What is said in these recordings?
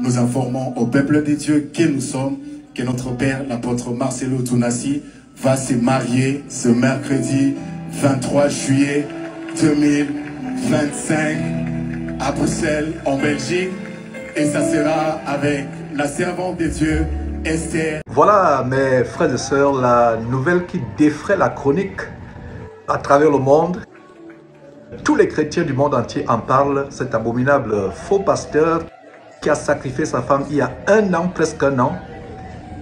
nous informons au peuple de Dieu qui nous sommes, que notre père, l'apôtre Marcelo Tounassi, va se marier ce mercredi 23 juillet 2025 à Bruxelles, en Belgique. Et ça sera avec la servante de Dieu, Esther. Voilà, mes frères et sœurs, la nouvelle qui défraie la chronique à travers le monde. Tous les chrétiens du monde entier en parlent. Cet abominable faux pasteur qui a sacrifié sa femme il y a un an, presque un an,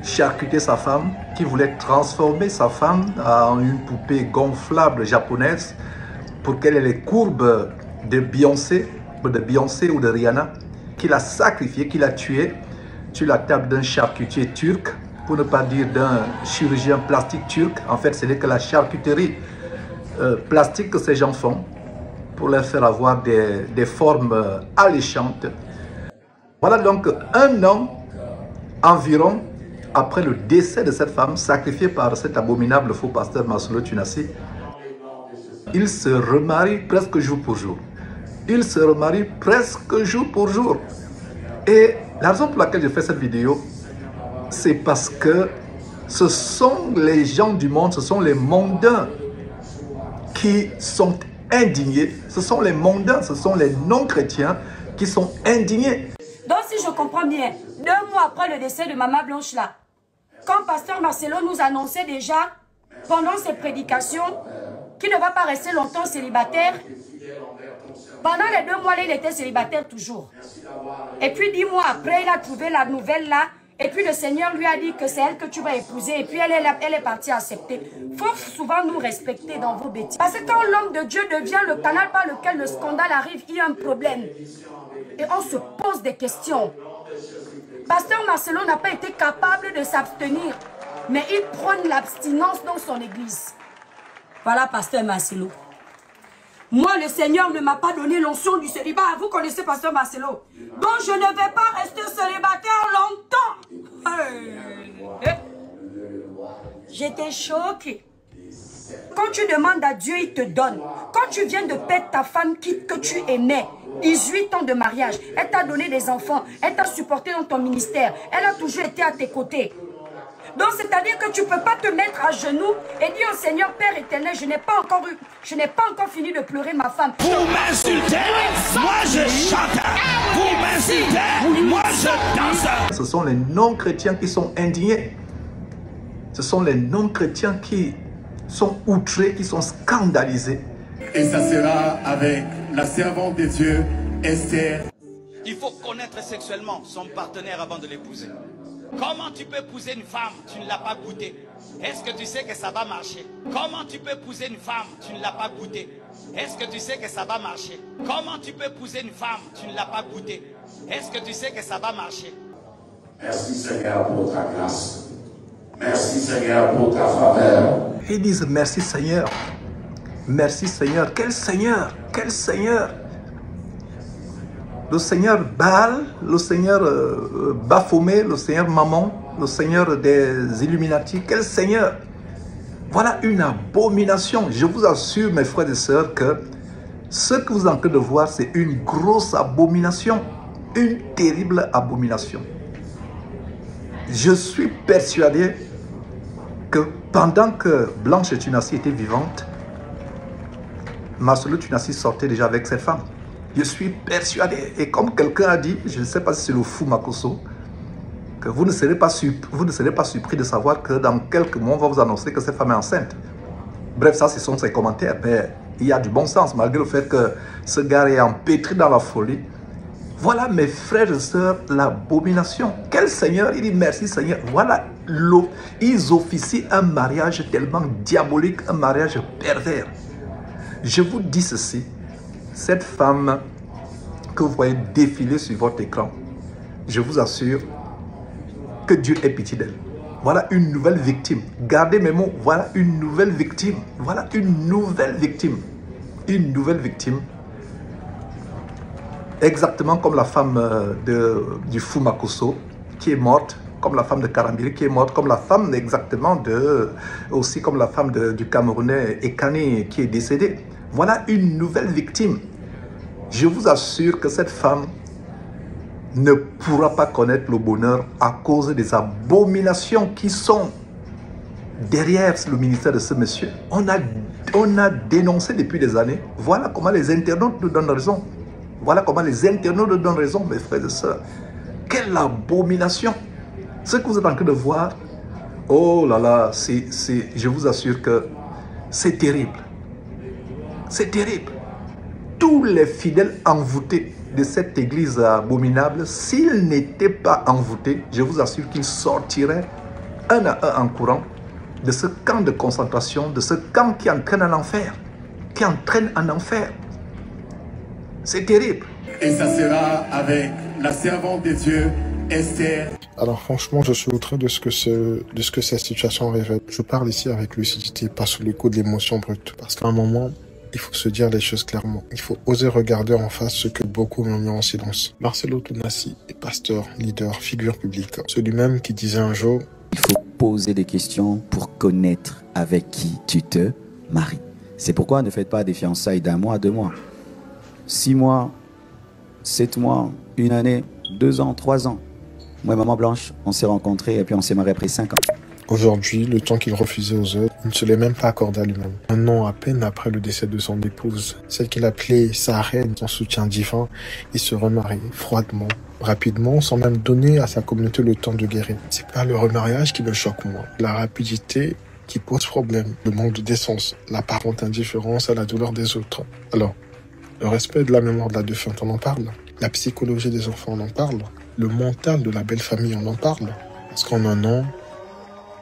charcuté sa femme, qui voulait transformer sa femme en une poupée gonflable japonaise pour qu'elle ait les courbes de Beyoncé ou de Rihanna, qu'il a sacrifié, qu'il a tué sur la table d'un charcutier turc, pour ne pas dire d'un chirurgien plastique turc. En fait, ce n'est que la charcuterie plastique que ces gens font pour leur faire avoir des formes alléchantes. Voilà donc un an environ après le décès de cette femme sacrifiée par cet abominable faux pasteur Marcelo Tounassi. Il se remarie presque jour pour jour. Il se remarie presque jour pour jour. Et la raison pour laquelle je fais cette vidéo, c'est parce que ce sont les gens du monde, ce sont les mondains qui sont indignés. Ce sont les mondains, ce sont les non-chrétiens qui sont indignés. Donc si je comprends bien, 2 mois après le décès de Maman Blanche là, quand pasteur Marcelo nous annonçait déjà, pendant ses prédications, qu'il ne va pas rester longtemps célibataire, pendant les 2 mois là, il était célibataire toujours. Et puis 10 mois après, il a trouvé la nouvelle là, et puis le Seigneur lui a dit que c'est elle que tu vas épouser, et puis elle est partie accepter. Il faut souvent nous respecter dans vos bêtises. Parce que quand l'homme de Dieu devient le canal par lequel le scandale arrive, il y a un problème. Et on se pose des questions. Pasteur Marcelo n'a pas été capable de s'abstenir, mais il prône l'abstinence dans son église. Voilà, pasteur Marcelo. Moi, le Seigneur ne m'a pas donné l'onction du célibat. Vous connaissez pasteur Marcelo. Donc, je ne vais pas rester célibataire longtemps. J'étais choquée. Quand tu demandes à Dieu, il te donne. Quand tu viens de perdre ta femme que tu aimais, 18 ans de mariage, elle t'a donné des enfants, elle t'a supporté dans ton ministère, elle a toujours été à tes côtés. Donc c'est-à-dire que tu ne peux pas te mettre à genoux et dire au Seigneur, Père éternel, je n'ai pas encore fini de pleurer ma femme. Vous m'insultez, moi je chante. Vous m'insultez, moi je danse. Ce sont les non-chrétiens qui sont indignés. Ce sont les non-chrétiens qui sont outrés, qui sont scandalisés. Et ça sera avec la servante de Dieu, Esther. Il faut connaître sexuellement son partenaire avant de l'épouser. Comment tu peux épouser une femme, tu ne l'as pas goûtée? Est-ce que tu sais que ça va marcher? Comment tu peux épouser une femme, tu ne l'as pas goûtée? Est-ce que tu sais que ça va marcher? Comment tu peux épouser une femme, tu ne l'as pas goûtée? Est-ce que tu sais que ça va marcher? Merci Seigneur pour ta grâce. Merci Seigneur pour ta faveur. Ils disent merci Seigneur. Merci Seigneur. Quel Seigneur? Quel Seigneur? Le Seigneur Baal, le Seigneur Baphomet, le Seigneur Mammon, le Seigneur des Illuminati. Quel Seigneur? Voilà une abomination. Je vous assure, mes frères et sœurs, que ce que vous êtes en train de voir, c'est une grosse abomination. Une terrible abomination. Je suis persuadé que pendant que Blanche Tounassi était vivante, Marcelo Tounassi sortait déjà avec cette femme. Je suis persuadé. Et comme quelqu'un a dit, je ne sais pas si c'est le fou Makosso, que vous ne serez pas surpris de savoir que dans quelques mois, on va vous annoncer que cette femme est enceinte. Bref, ça, ce sont ses commentaires. Mais il y a du bon sens, malgré le fait que ce gars est empêtré dans la folie. Voilà, mes frères et sœurs, l'abomination. Quel Seigneur? Il dit merci Seigneur. Voilà, ils officient un mariage tellement diabolique, un mariage pervers. Je vous dis ceci. Cette femme que vous voyez défiler sur votre écran, je vous assure que Dieu ait pitié d'elle. Voilà une nouvelle victime. Gardez mes mots. Voilà une nouvelle victime. Voilà une nouvelle victime. Une nouvelle victime. Exactement comme la femme du fou Makosso qui est morte, comme la femme de Karambiri qui est morte, comme la femme exactement aussi comme la femme du Camerounais Ekani qui est décédée. Voilà une nouvelle victime. Je vous assure que cette femme ne pourra pas connaître le bonheur à cause des abominations qui sont derrière le ministère de ce monsieur. On a dénoncé depuis des années. Voilà comment les internautes nous donnent raison. Voilà comment les internautes nous donnent raison, mes frères et sœurs. Quelle abomination! Ce que vous êtes en train de voir, oh là là, je vous assure que c'est terrible. C'est terrible. Tous les fidèles envoûtés de cette église abominable, s'ils n'étaient pas envoûtés, je vous assure qu'ils sortiraient un à un en courant de ce camp de concentration, de ce camp qui entraîne en enfer. Qui entraîne en enfer. C'est terrible. Et ça sera avec la servante de Dieu, Esther. Alors franchement, je suis outré de ce que cette situation révèle. Je parle ici avec lucidité, pas sous le coup de l'émotion brute. Parce qu'à un moment, il faut se dire les choses clairement. Il faut oser regarder en face ce que beaucoup murmurent en silence. Marcelo Tounassi est pasteur, leader, figure publique. Celui-même qui disait un jour: il faut poser des questions pour connaître avec qui tu te maries. C'est pourquoi ne faites pas des fiançailles d'1 mois, 2 mois, 6 mois, 7 mois, 1 année, 2 ans, 3 ans. Moi et Maman Blanche, on s'est rencontrés et puis on s'est mariés après 5 ans. Aujourd'hui, le temps qu'il refusait aux autres, il ne se l'est même pas accordé à lui-même. 1 an à peine après le décès de son épouse, celle qu'il appelait sa reine, son soutien divin, il se remarie froidement, rapidement, sans même donner à sa communauté le temps de guérir. C'est pas le remariage qui me choque, moi. La rapidité qui pose problème, le manque de décence, l'apparente indifférence à la douleur des autres. Alors, le respect de la mémoire de la défunte, on en parle. La psychologie des enfants, on en parle. Le mental de la belle famille, on en parle. Parce qu'en 1 an,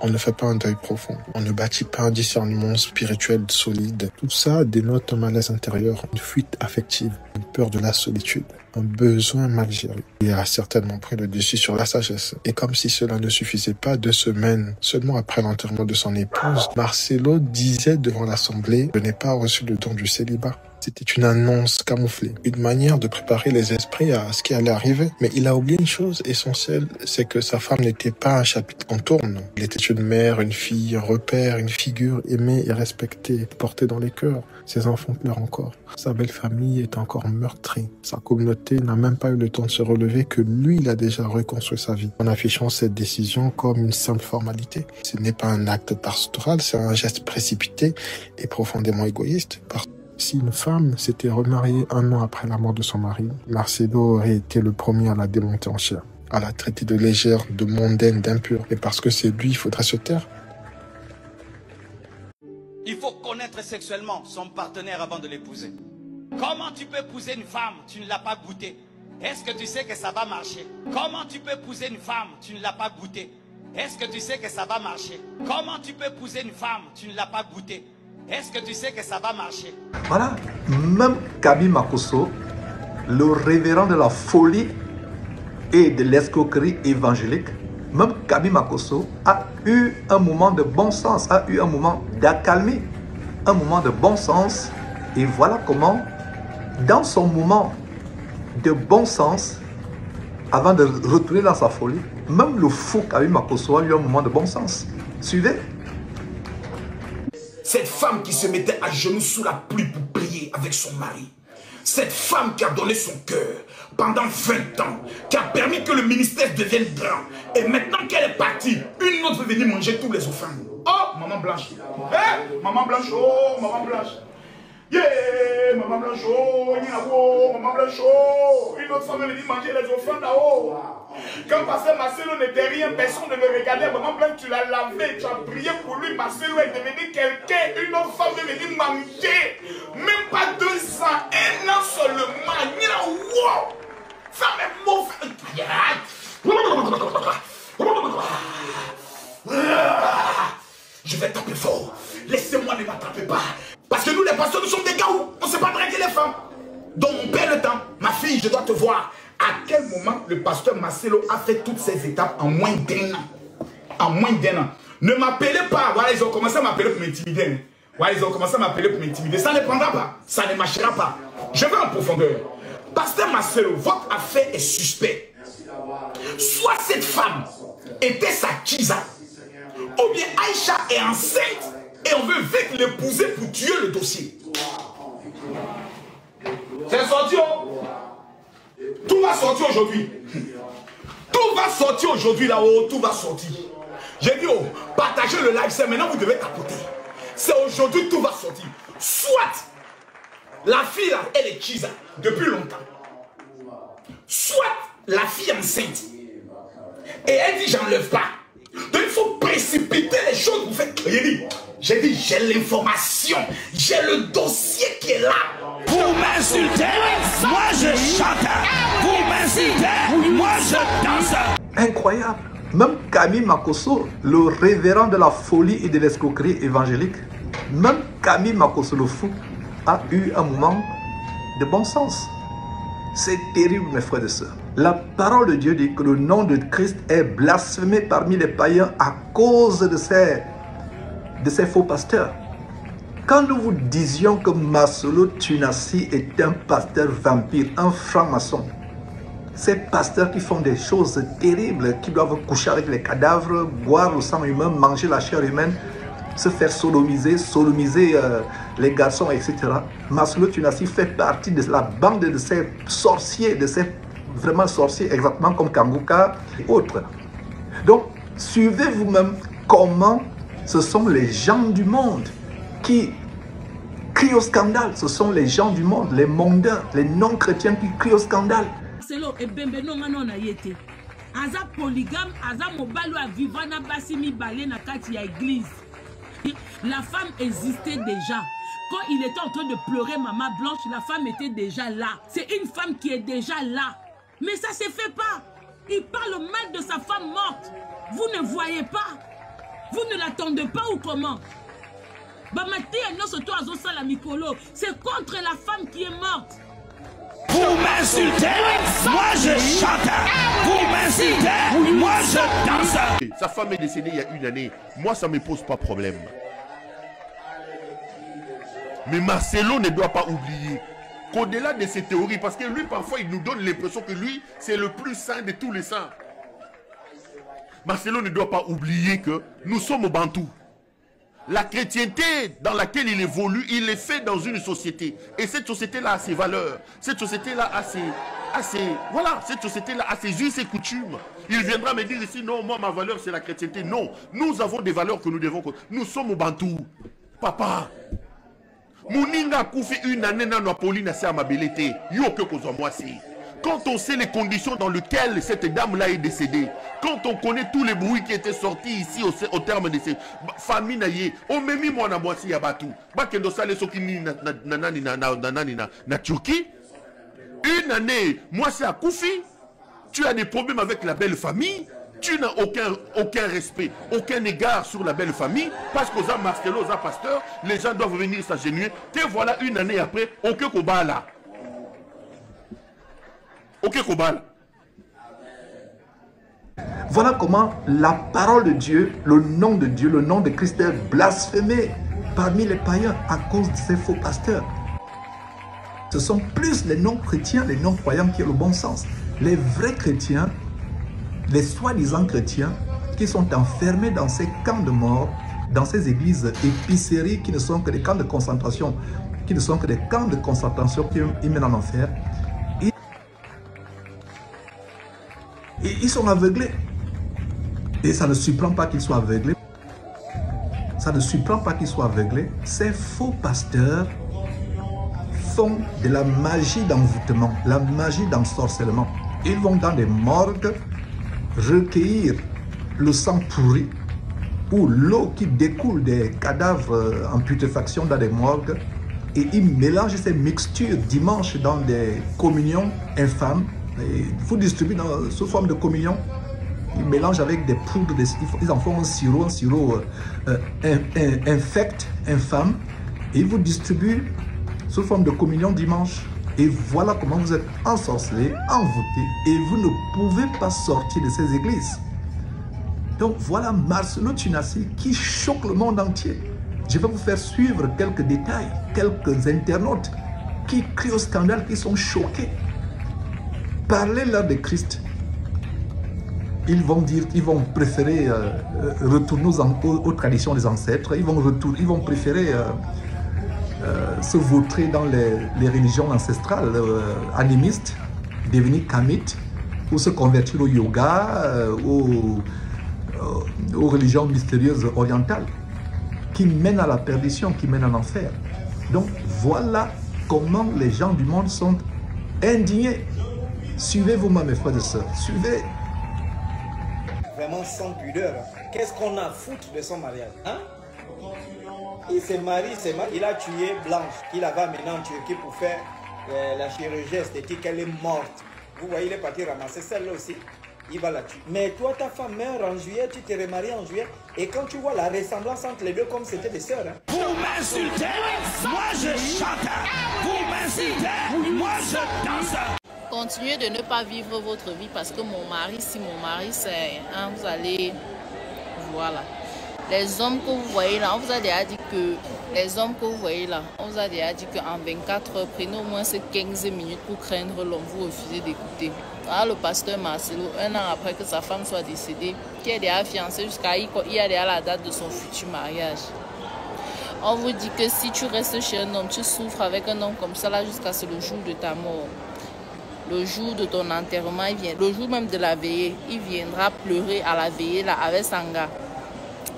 on ne fait pas un deuil profond. On ne bâtit pas un discernement spirituel solide. Tout ça dénote un malaise intérieur, une fuite affective, une peur de la solitude, un besoin mal géré. Il a certainement pris le dessus sur la sagesse. Et comme si cela ne suffisait pas, 2 semaines seulement après l'enterrement de son épouse, Marcelo disait devant l'assemblée: je n'ai pas reçu le don du célibat. C'était une annonce camouflée, une manière de préparer les esprits à ce qui allait arriver. Mais il a oublié une chose essentielle, c'est que sa femme n'était pas un chapitre qu'on tourne. Elle était une mère, une fille, un repère, une figure aimée et respectée, portée dans les cœurs. Ses enfants pleurent encore. Sa belle famille est encore meurtrie. Sa communauté n'a même pas eu le temps de se relever que lui, il a déjà reconstruit sa vie. En affichant cette décision comme une simple formalité. Ce n'est pas un acte pastoral, c'est un geste précipité et profondément égoïste. Si une femme s'était remariée 1 an après la mort de son mari, Marcelo aurait été le premier à la démonter en chair, à la traiter de légère, de mondaine, d'impure. Et parce que c'est lui, il faudrait se taire. Il faut connaître sexuellement son partenaire avant de l'épouser. Comment tu peux épouser une femme, tu ne l'as pas goûté? Est-ce que tu sais que ça va marcher? Comment tu peux épouser une femme, tu ne l'as pas goûté? Est-ce que tu sais que ça va marcher? Comment tu peux épouser une femme, tu ne l'as pas goûté? Est-ce que tu sais que ça va marcher? Voilà, même Kabi Makosso, le révérend de la folie et de l'escroquerie évangélique, même Kabi Makosso a eu un moment de bon sens, a eu un moment d'accalmie, un moment de bon sens. Et voilà comment, dans son moment de bon sens, avant de retourner dans sa folie, même le fou Kabi Makosso a eu un moment de bon sens. Suivez. Cette femme qui se mettait à genoux sous la pluie pour prier avec son mari. Cette femme qui a donné son cœur pendant 20 ans, qui a permis que le ministère devienne grand. Et maintenant qu'elle est partie, une autre veut venir manger tous les offrandes. Oh, Maman Blanche. Eh, Maman Blanche, oh, Maman Blanche. Yeah, Maman Blanche, oh, Maman Blanche, oh. Une autre femme veut venir manger les offrandes là-haut. Quand Pasteur Marcelo n'était rien, personne ne le regardait. Maman Blanche, tu l'as lavé, tu as prié pour lui. Marcelo est devenu quelqu'un. Une autre femme veut venir manger. Même pas 2 ans, 1 an seulement. Wow! Femme est mauvaise. Je vais taper fort. Laissez-moi, ne m'attrapez pas. Parce que nous, les pasteurs, nous sommes des gars où on ne sait pas draguer les femmes. Donc, on perd le temps. Ma fille, je dois te voir. À quel moment le pasteur Marcelo a fait toutes ces étapes en moins d'1 an? En moins d'1 an. Ne m'appelez pas. Voilà, ils ont commencé à m'appeler pour m'intimider. Voilà, ils ont commencé à m'appeler pour m'intimider. Ça ne prendra pas. Ça ne marchera pas. Je vais en profondeur. Pasteur Marcelo, votre affaire est suspecte. Soit cette femme était sa Kiza, ou bien Aïcha est enceinte et on veut vite l'épouser pour tuer le dossier. C'est sorti, oh! Tout va sortir aujourd'hui. Tout va sortir aujourd'hui là-haut, tout va sortir. J'ai dit, oh, partagez le live, c'est maintenant vous devez tapoter. C'est aujourd'hui, tout va sortir. Soit la fille là, elle est chisa depuis longtemps. Soit la fille enceinte. Et elle dit, j'enlève pas. Donc il faut précipiter les choses. Vous faites. J'ai dit, j'ai l'information. J'ai le dossier qui est là. Vous m'insultez, moi je chante. Vous m'insultez, moi je danse. Incroyable. Même Camille Makosso, le révérend de la folie et de l'escroquerie évangélique, même Camille Makosso le fou, a eu un moment de bon sens. C'est terrible, mes frères et sœurs. La parole de Dieu dit que le nom de Christ est blasphémé parmi les païens à cause de ces faux pasteurs. Quand nous vous disions que Marcelo Tunasi est un pasteur vampire, un franc-maçon, ces pasteurs qui font des choses terribles, qui doivent coucher avec les cadavres, boire le sang humain, manger la chair humaine, se faire sodomiser les garçons, etc. Marcelo Tunasi fait partie de la bande de ces sorciers, de ces vraiment sorciers, exactement comme Kanguka et autres. Donc, suivez vous-même comment ce sont les gens du monde qui crient au scandale. Ce sont les gens du monde, les mondains, les non-chrétiens qui crient au scandale. Marcelo ebembe no ngano na yete. Aza polygame, aza mobalo a vivana basimi balé na kati ya église. La femme existait déjà. Quand il était en train de pleurer Maman Blanche, la femme était déjà là. C'est une femme qui est déjà là. Mais ça ne se fait pas. Il parle mal de sa femme morte. Vous ne voyez pas. Vous ne l'attendez pas ou comment? C'est contre la femme qui est morte. Vous m'insultez, moi je chante. Vous m'insultez, moi je danse. Sa femme est décédée il y a une année. Moi, ça ne me pose pas problème. Mais Marcelo ne doit pas oublier qu'au-delà de ces théories, parce que lui, parfois, il nous donne l'impression que lui, c'est le plus saint de tous les saints. Marcelo ne doit pas oublier que nous sommes au Bantou. La chrétienté dans laquelle il évolue, il est fait dans une société. Et cette société-là a ses valeurs. Cette société-là a cette société-là a ses us et coutumes. Il viendra me dire ici, non, moi, ma valeur, c'est la chrétienté. Non, nous avons des valeurs que nous devons... Nous sommes au Bantou. Papa, Mouninga Koufi une année dans la Pauline à Mabelete. Yo que moi si. Quand on sait les conditions dans lesquelles cette dame-là est décédée, quand on connaît tous les bruits qui étaient sortis ici au terme de ces familles, on m'a mis moi na boisi yabatu. Bakendo sale sokini na Turquie. Une année, moi c'est à Koufi. Tu as des problèmes avec la belle famille. Tu n'as aucun respect, aucun égard sur la belle famille, parce qu'aux Marcelo, aux pasteurs, les gens doivent venir s'agenouiller. Te voilà une année après, aucun combat là. Ok, Kobal. Voilà comment la parole de Dieu, le nom de Christ est blasphémé parmi les païens à cause de ces faux pasteurs. Ce sont plus les non-chrétiens, les non-croyants qui ont le bon sens. Les vrais chrétiens, les soi-disant chrétiens qui sont enfermés dans ces camps de mort, dans ces églises épiceries qui ne sont que des camps de concentration, qui mènent en enfer. Et ils sont aveuglés. Et ça ne surprend pas qu'ils soient aveuglés. Ça ne surprend pas qu'ils soient aveuglés. Ces faux pasteurs font de la magie d'envoûtement, la magie d'ensorcellement. Ils vont dans des morgues recueillir le sang pourri ou l'eau qui découle des cadavres en putréfaction dans des morgues et ils mélangent ces mixtures dimanche dans des communions infâmes. Il faut distribuer sous forme de communion. Ils mélangent avec des poudres, ils en font un sirop infect, infâme. Et ils vous distribuent sous forme de communion dimanche. Et voilà comment vous êtes ensorcelés, envoûtés. Et vous ne pouvez pas sortir de ces églises. Donc voilà Marcelo Tunasi qui choque le monde entier. Je vais vous faire suivre quelques détails, quelques internautes qui crient au scandale, qui sont choqués. Parlez-leur de Christ. Ils vont dire qu'ils vont préférer retourner aux traditions des ancêtres. Ils vont préférer se vautrer dans les religions ancestrales animistes. devenir kamite ou se convertir au yoga, aux religions mystérieuses orientales qui mènent à la perdition, qui mènent en enfer. Donc voilà comment les gens du monde sont indignés. Suivez-vous, mes frères et sœurs, suivez. Vraiment sans pudeur. Qu'est-ce qu'on a à foutre de son mariage, hein? Il s'est marié, il a tué Blanche, qu'il avait amené en Turquie pour faire la chirurgie esthétique, elle est morte. Vous voyez, il est parti ramasser celle-là aussi, il va la tuer. Mais toi, ta femme meurt en juillet, tu t'es remarié en juillet, et quand tu vois la ressemblance entre les deux, comme c'était des sœurs. Hein? Vous m'insultez, moi je chante. Vous m'insultez, moi je danse. Continuez de ne pas vivre votre vie parce que mon mari, si mon mari c'est, hein, vous allez, voilà. Les hommes que vous voyez là, on vous a déjà dit que, les hommes que vous voyez là, on vous a déjà dit qu'en 24 heures, prenez au moins ces 15 minutes pour craindre l'homme, vous refusez d'écouter. Ah, le pasteur Marcelo, un an après que sa femme soit décédée, qui est déjà fiancé jusqu'à il y a déjà la date de son futur mariage. On vous dit que si tu restes chez un homme, tu souffres avec un homme comme ça là jusqu'à ce le jour de ta mort. Le jour de ton enterrement, il vient, le jour même de la veillée, il viendra pleurer à la veillée là avec Sanga.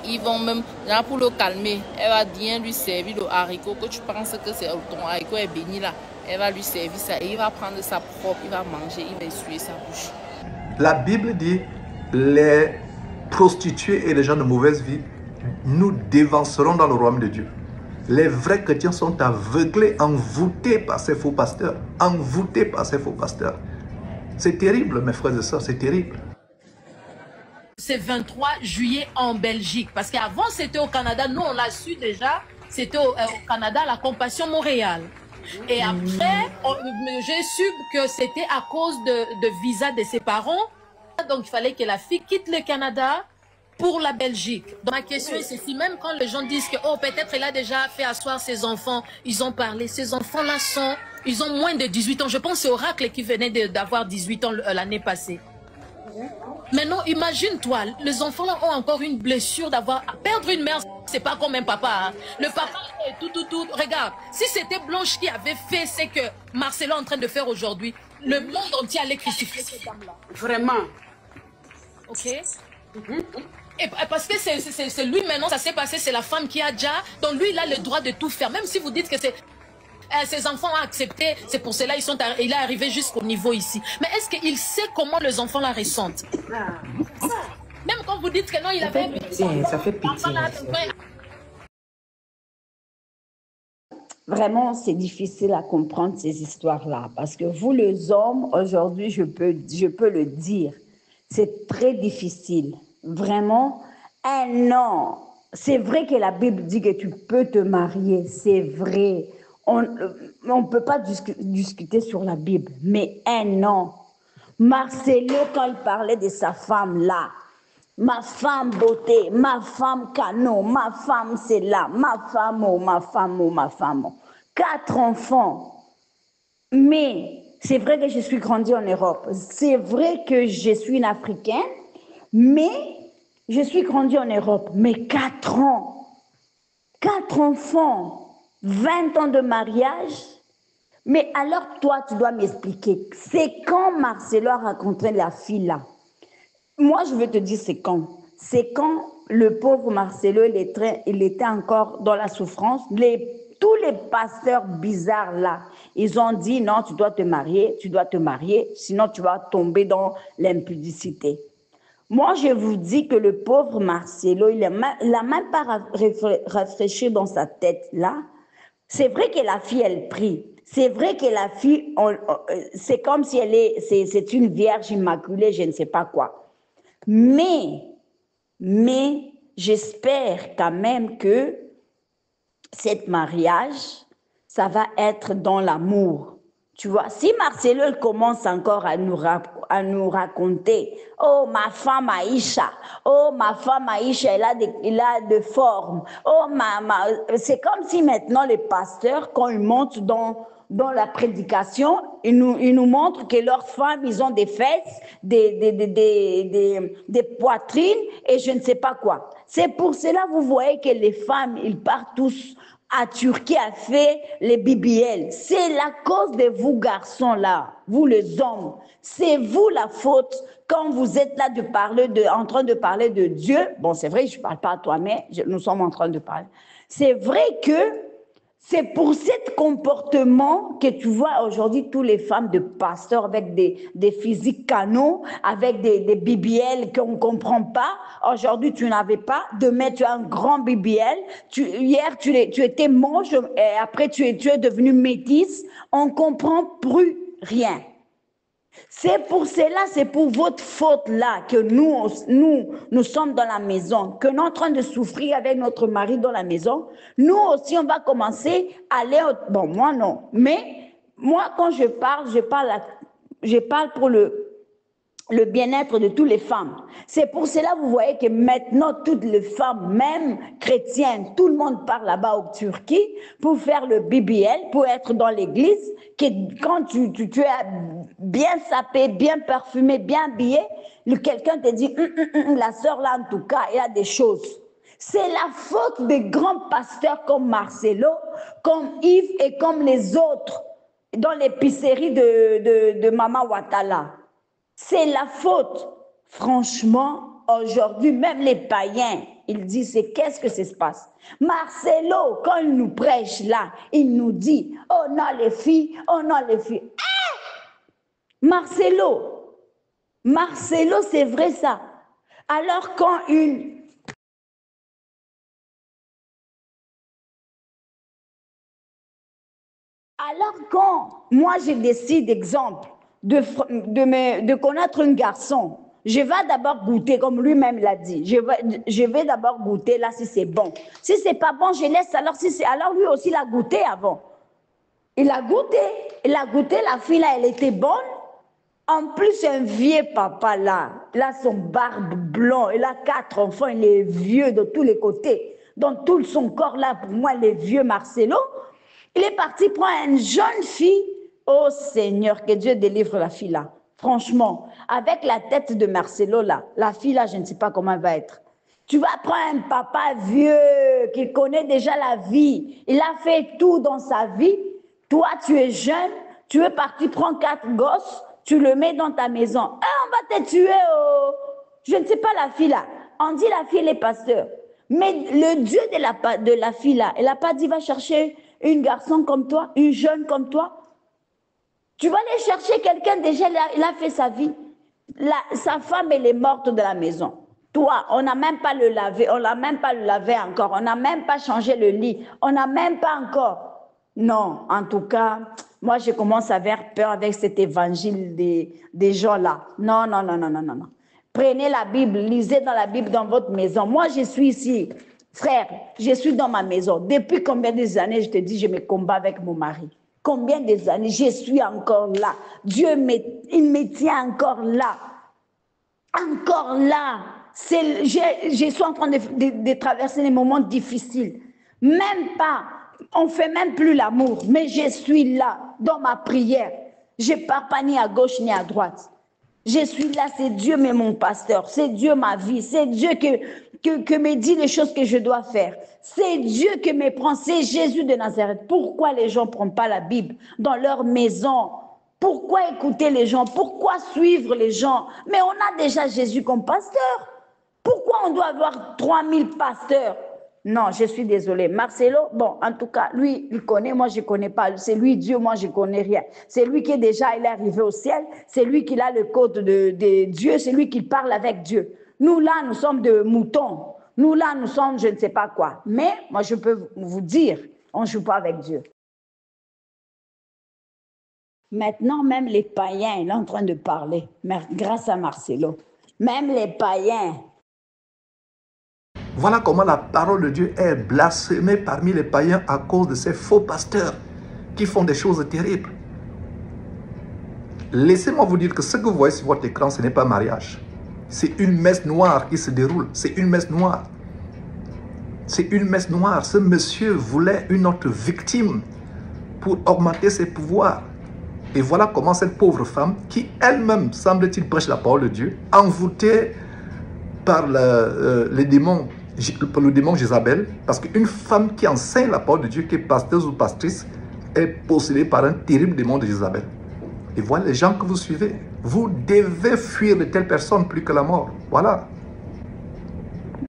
Ils vont même, là pour le calmer, elle va bien lui servir le haricot que tu penses que c'est ton haricot est béni là. Elle va lui servir ça et il va prendre sa propre, il va manger, il va essuyer sa bouche. La Bible dit, les prostituées et les gens de mauvaise vie, nous dévancerons dans le royaume de Dieu. Les vrais chrétiens sont aveuglés, envoûtés par ces faux pasteurs. Envoûtés par ces faux pasteurs. C'est terrible, mes frères et sœurs, c'est terrible. C'est 23 juillet en Belgique. Parce qu'avant, c'était au Canada. Nous, on l'a su déjà. C'était au Canada, la Compassion Montréal. Et après, j'ai su que c'était à cause de visa de ses parents. Donc, il fallait que la fille quitte le Canada pour la Belgique. Donc, ma question est ceci. Même quand les gens disent que, oh, peut-être elle a déjà fait asseoir ses enfants, ils ont parlé. Ces enfants-là ils ont moins de 18 ans. Je pense que c'est Oracle qui venait d'avoir 18 ans l'année passée. Maintenant, imagine-toi, les enfants là ont encore une blessure d'avoir perdre une mère, c'est pas comme un papa. Hein. Le papa est tout. Regarde, si c'était Blanche qui avait fait ce que Marcelo est en train de faire aujourd'hui, le monde entier allait crucifier cette dame-là. Vraiment. Ok. Et parce que c'est lui maintenant, ça s'est passé, c'est la femme qui a déjà, donc lui il a le droit de tout faire, même si vous dites que c'est... Ses enfants ont accepté, c'est pour cela il est arrivé jusqu'au niveau ici. Mais est-ce qu'il sait comment les enfants la ressentent? Même quand vous dites que non, il avait... Ça fait pitié. Vraiment, c'est difficile à comprendre ces histoires-là. Parce que vous, les hommes, aujourd'hui, je peux le dire, c'est très difficile. Vraiment, un an. C'est vrai que la Bible dit que tu peux te marier, c'est vrai. On ne peut pas discuter sur la Bible, mais un an. Marcelo, quand il parlait de sa femme là, ma femme beauté, ma femme canon, ma femme c'est là, ma femme, oh, ma femme, oh, ma femme. 4 enfants. Mais c'est vrai que je suis grandie en Europe. C'est vrai que je suis une Africaine, mais je suis grandie en Europe. Mais 4 ans, 4 enfants. 20 ans de mariage, mais alors toi, tu dois m'expliquer. C'est quand Marcelo a rencontré la fille là? Moi, je veux te dire c'est quand. C'est quand le pauvre Marcelo, il était encore dans la souffrance. Tous les pasteurs bizarres là, ils ont dit non, tu dois te marier, sinon tu vas tomber dans l'impudicité. Moi, je vous dis que le pauvre Marcelo, il n'a même pas réfléchi dans sa tête là. C'est vrai que la fille, elle prie. C'est vrai que la fille, c'est comme si c'est une vierge immaculée, je ne sais pas quoi. Mais j'espère quand même que cet mariage, ça va être dans l'amour. Tu vois, si Marcelo commence encore à nous raconter, oh ma femme Aïcha, elle a de forme, oh c'est comme si maintenant les pasteurs, quand ils montent dans la prédication, ils nous montrent que leurs femmes, ils ont des fesses, des poitrines et je ne sais pas quoi. C'est pour cela, vous voyez que les femmes, ils partent tous à Turquie a fait les BBL. C'est la cause de vous garçons là, vous les hommes. C'est vous la faute quand vous êtes là en train de parler de Dieu. Bon, c'est vrai, je ne parle pas à toi, mais nous sommes en train de parler. C'est vrai que c'est pour ce comportement que tu vois aujourd'hui toutes les femmes de pasteurs avec des physiques canons, avec des BBL qu'on ne comprend pas. Aujourd'hui, tu n'avais pas. Demain, tu as un grand BBL. Hier, tu étais moche et après, tu es devenu métisse. On ne comprend plus rien. C'est pour cela, c'est pour votre faute-là que nous sommes dans la maison, que nous sommes en train de souffrir avec notre mari dans la maison. Nous aussi, on va commencer à aller... Bon, moi non. Mais moi, quand je parle pour le bien-être de toutes les femmes. C'est pour cela, vous voyez que maintenant, toutes les femmes, même chrétiennes, tout le monde part là-bas en Turquie pour faire le BBL, pour être dans l'église, que quand tu es bien sapé, bien parfumé, bien habillé, quelqu'un te dit, la sœur là, en tout cas, il y a des choses. C'est la faute des grands pasteurs comme Marcelo, comme Yves et comme les autres dans l'épicerie de Mama Ouattara. C'est la faute. Franchement, aujourd'hui, même les païens, ils disent, qu'est-ce que ça se passe? Marcelo, quand il nous prêche là, il nous dit, oh non les filles, oh non les filles. Marcelo, c'est vrai ça. Alors quand moi je décide, exemple, de connaître un garçon, je vais d'abord goûter, comme lui-même l'a dit. Je vais d'abord goûter là si c'est bon. Si c'est pas bon, je laisse. Alors lui aussi, il a goûté avant. Il a goûté, la fille là, elle était bonne. En plus, un vieux papa là, son barbe blanc, il a 4 enfants, il est vieux de tous les côtés. Dans tout son corps là, pour moi, il est vieux Marcelo. Il est parti prendre une jeune fille. Oh Seigneur, que Dieu délivre la fille là. Franchement, avec la tête de Marcelo là, la fille là, je ne sais pas comment elle va être. Tu vas prendre un papa vieux qui connaît déjà la vie. Il a fait tout dans sa vie. Toi, tu es jeune, tu es parti prendre 4 gosses, tu le mets dans ta maison. On va te tuer. Oh. Je ne sais pas la fille là. On dit la fille, elle est pasteur. Mais le Dieu de la fille là, elle n'a pas dit va chercher une garçon comme toi, une jeune comme toi. Tu vas aller chercher quelqu'un, déjà, il a fait sa vie. Sa femme, elle est morte de la maison. Toi, on n'a même pas le lavé, on n'a même pas le lavé encore, on n'a même pas changé le lit, on n'a même pas encore. Non, en tout cas, moi, je commence à avoir peur avec cet évangile des gens-là. Non. Prenez la Bible, lisez dans la Bible dans votre maison. Moi, je suis ici, frère, je suis dans ma maison. Depuis combien d'années, je te dis, je me combats avec mon mari. Combien des années, je suis encore là. Dieu, il me tient encore là. Encore là. Je suis en train de traverser des moments difficiles. Même pas, on ne fait même plus l'amour. Mais je suis là, dans ma prière. Je ne pars pas ni à gauche ni à droite. Je suis là, c'est Dieu mais mon pasteur. C'est Dieu ma vie. C'est Dieu que me dit les choses que je dois faire. C'est Dieu qui me prend, c'est Jésus de Nazareth. Pourquoi les gens ne prennent pas la Bible dans leur maison? Pourquoi écouter les gens? Pourquoi suivre les gens? Mais on a déjà Jésus comme pasteur. Pourquoi on doit avoir 3000 pasteurs? Non, je suis désolée. Marcelo, bon, en tout cas, lui, il connaît, moi, je ne connais pas. C'est lui, Dieu, moi, je ne connais rien. C'est lui qui est déjà, il est arrivé au ciel. C'est lui qui a le code de Dieu. C'est lui qui parle avec Dieu. Nous, là, nous sommes de moutons. Nous, là, nous sommes je ne sais pas quoi. Mais moi, je peux vous dire, on ne joue pas avec Dieu. Maintenant, même les païens, il est en train de parler, grâce à Marcelo. Même les païens. Voilà comment la parole de Dieu est blasphémée parmi les païens à cause de ces faux pasteurs qui font des choses terribles. Laissez-moi vous dire que ce que vous voyez sur votre écran, ce n'est pas mariage. C'est une messe noire qui se déroule. C'est une messe noire. C'est une messe noire. Ce monsieur voulait une autre victime pour augmenter ses pouvoirs. Et voilà comment cette pauvre femme, qui elle-même, semble-t-il, prêche la parole de Dieu, envoûtée par les démons pour le démon Jézabel, parce qu'une femme qui enseigne la parole de Dieu, qui est pasteur ou pastrice, est possédée par un terrible démon de Jézabel. Et voilà les gens que vous suivez. Vous devez fuir de telles personnes plus que la mort. Voilà.